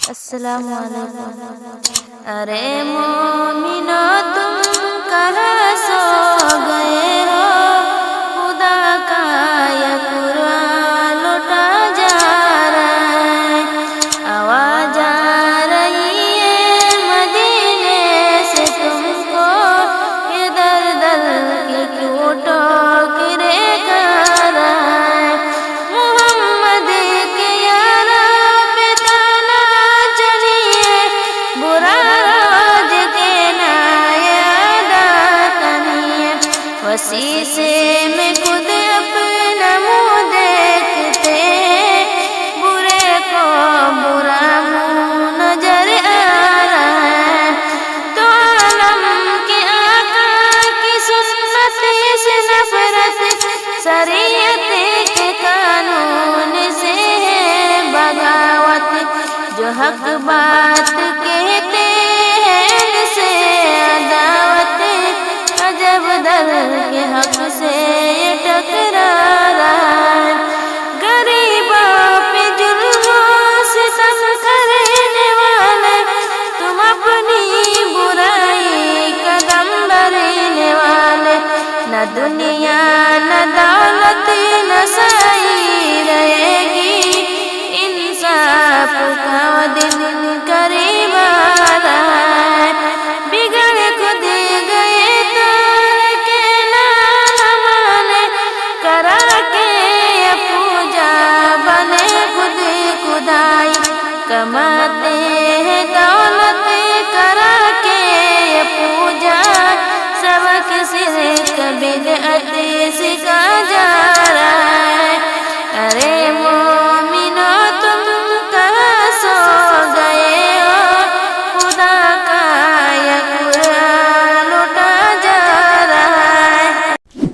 السلام علیکم۔ ارے مومنو تم کہاں سو گئے ہو، خدا کا یہ قرآن لوٹا جا رہا ہے، آواز آ رہی ہے مدینے سے تم کو، یہ در در کی کیوں ٹوکرے کھا رہا ہے، محمد کے یارا پہ تانا چلیے، برا راج کے نا یادا کنیے، وسیسے میں خود اپنا منہ دیکھتے ہیں، برے کو برا منہ نظر آ رہا ہے، تو عالم کے آقا کی سنت سے نفرت، شریعت کے قانون سے ہے بغاوت، جو حق بات کہتے ہیں ان سے عداوت، عجب در کے حق سے یہ ٹکرا رہا ہے، غریبوں پہ ظلموں سے ستم کرنے والے، تم اپنی برائی قدم بھرنے والے، نہ دنیا نہ دولت نہ سائی رہے گی، انصاف کا وہ دن قریب آ رہا ہے، بگڑ خود گئے تو کہنا نہ مانے، کرا کے یہ پوجا بنے خود خدائی، کماتے